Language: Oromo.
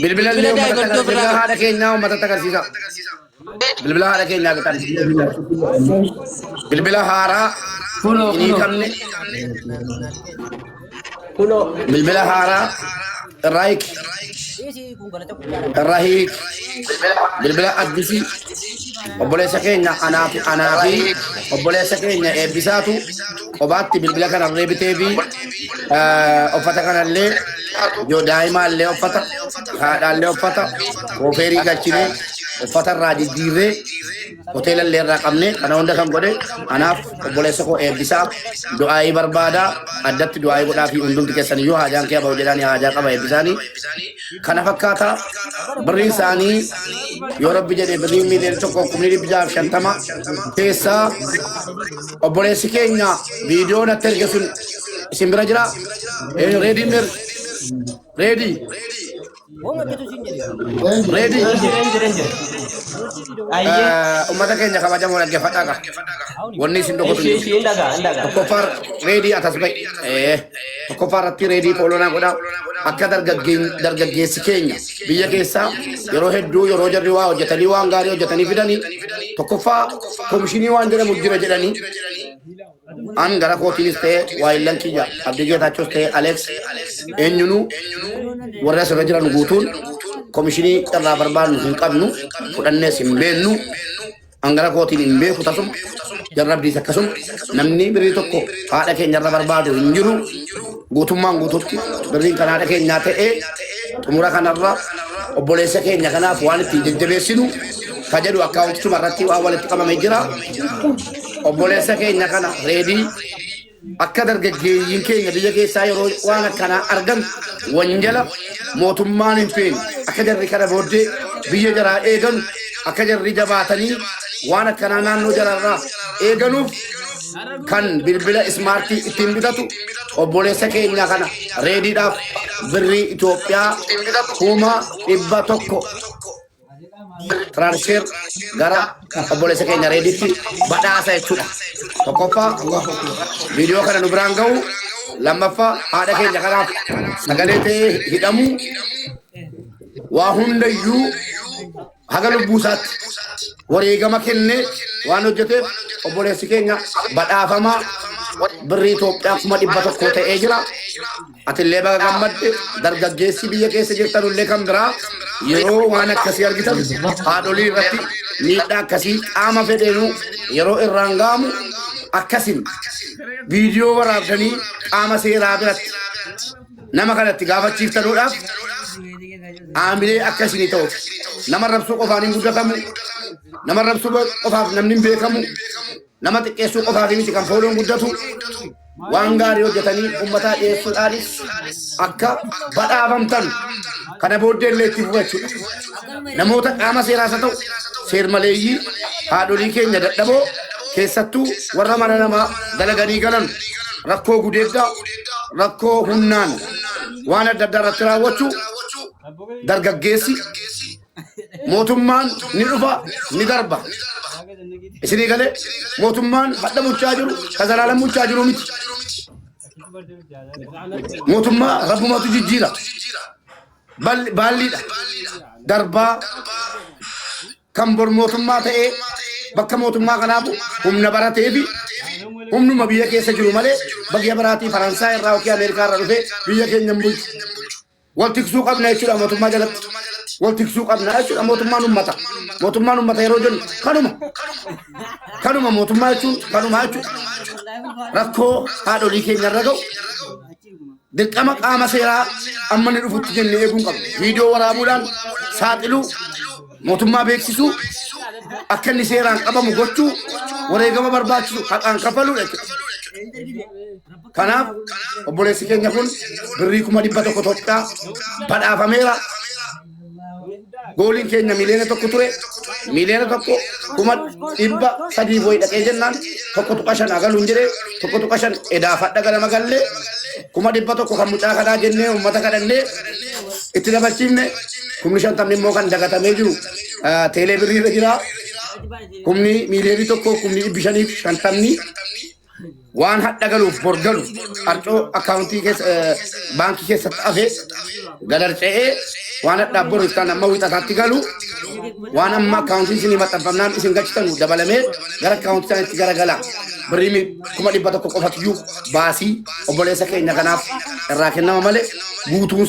Bilbila haadha keenyaa uummatatti agarsiisa. Bilbila haadha keenyaa bitan. Bilbila haaraa inni kamne. Bilbila haaraa Raik. Rahik. Bilbila addisi. Obboleessa keenya anaa fi obboleessa keenya eebbisaatu qobaatti bilbila kanarree bitee fi uffata kanallee yoo daa'imaallee uffata haadhaallee uffata koofeerii galchinee uffata irraa jijjiirree hoteelallee irraa qabne kana hunda kan godhe anaaf obboleessa koo eebbisaa du'aayii barbaadaa addatti du'aayii godhaa fi hundumti keessaniyyuu haajaan kee abaa'u jedhanii haajaa qaba eebbisaanii kana fakkaata birrii isaanii yoo rabbi jedhee birrii miiliyoona tokko kumni dhibba shantama keessaa obboleessi keenya viidiyoo natti erge sun isin bira jira reedii mir reedii reedii ummata keenya kabajamoo dhaggeeffadhaa qaba wanni isin tokkotu tokkoffar reedii atas ba'i tokkoffar irratti reedii poolonaa godhaa akka dargaggeessi keenya biyya keessaa yeroo hedduu yeroo jarri waa hojjetanii waan gaarii hojjetanii fidanii tokkoffaa komishinii waan jedhamu jira jedhanii an gara kootiinis ta'e waayillan kiyya abdii geetaachos ta'e Alex eenyunu warra asirra jiran guutuun komishinii irraa barbaadnu hin qabnu fudhannees hin beennu an gara kootiin hin beeku tasum jarra abdiis akkasum namni birrii tokko haadha keenya irra barbaadu hin jiru guutummaan guutuutti birriin kan haadha keenyaa ta'e xumura kanarra obboleessa keenya kanaaf waan itti jajjabeessinu ka jedhu akkaawuntisuma irratti waan walitti qabamee jira obboleessa keenya kana reedii akka dargaggeeyyiin keenya biyya keessaa yeroo waan akkanaa argan wanjala mootummaan hin feene akka jarri kana booddee biyya jaraa eeganu akka jarri jabaatanii waan akkanaa naannoo jararraa eeganuuf kan bilbila ismaartii ittiin bitatu obboleessa keenya kana reediidhaaf birrii Itoophiyaa 100,000 transfer gara obboleessa keenya reediitti badhaasa jechuudha. Tokkoffaa viidiyoo kana nu biraan ga'u lammaffaa haadha keenya kanaaf sagalee ta'ee hidhamu waa hundayyuu haga lubbuu isaatti wareegama kennee waan hojjeteef obboleessi keenya badhaafamaa birrii Itoophiyaa 100,000 ta'ee jira. Atillee baga gammadde dargaggeessi biyya keessa jirtanullee kan biraa yeroo waan akkasii argitan haadholii irratti miidhaa akkasii qaama fedheenu yeroo irraan ga'amu akkasin viidiyoo waraabdanii qaama seeraa biratti nama kanatti gaafachiiftanuudhaaf aamilee akkasinii ta'u nama rabsuu qofaan hin guddatamu nama rabsuu qofaaf namni hin beekamu nama xiqqeessuu qofaaf miti kan fooloon guddatu waan gaarii hojjetanii uummataa dhiyeessuudhaanis akka badhaafamtan kana booddee illee itti fufachuudha. Namoota qaama seeraas haa ta'u seermaleeyyii haadholii keenya dadhaboo keessattuu warra mana namaa dalaganii galan rakkoo gudeeddaa rakkoo humnaan waan adda addaa irratti raawwachuu dargaggeessi mootummaan ni dhufa ni darba. Isinii galee mootummaan hadha muchaa jiru kazalaalan muchaa jiru miti. Mootummaa rabbumatu jijjiira. Baalliidha. Darbaa kan bor mootummaa ta'ee bakka mootummaa kanaafu humna baratee fi humnuma biyya keessa jiru malee biyya baraatii Faransaay irraa yookiin Ameerikaa irraa dhufee biyya keenya hin bulchu. Wal tiksuu qabna jechuudha mootummaa jalatti. Wal tiksuu qabna jechuudha mootummaan ummata. Mootummaan ummata yeroo jennu kanuma mootummaa jechuun kanuma jechuudha. Rakkoo haadholii keenya irra ga'u dirqama qaama seeraa amma ni dhufutti jennee eeguun qabna. Viidiyoo waraabuudhaan saaxiluu mootummaa beeksisuu akka inni seeraan qabamu gochuu wareegama barbaachisu haqaan kafaluu jechuudha. Kanaaf obboleessi keenya kun birrii 100,000 Itoophiyaa badhaafameera. gooliin keenya miliyoona tokko ture miliyoona tokko kuma dhibba sadii boy dhaqee jennaan tokko tuqashan agaluun jedhee tokko tuqashan edaafadha galama gallee kuma dhibba tokko kan mucaa kanaa jennee uummata kadhannee itti dabalchiifne kumni shantamni immoo kan dagatamee jiru teelee birriirra jira kumni miliyoonii tokko kumni dhibbi shaniif shantamni waan hadda galuuf borgalu arcoo akkaawuntii keessa baankii keessatti hafe gadarca'ee waan hadda boru isaan amma wixataatti galu waan amma akkaawuntii isinii maxxanfamnaan isin galchitanu dabalamee gara akkaawuntii isaaniitti garagala birrii kuma dhibba tokko qofatu baasii obboleessa keenya kanaaf irraa kennama malee guutuun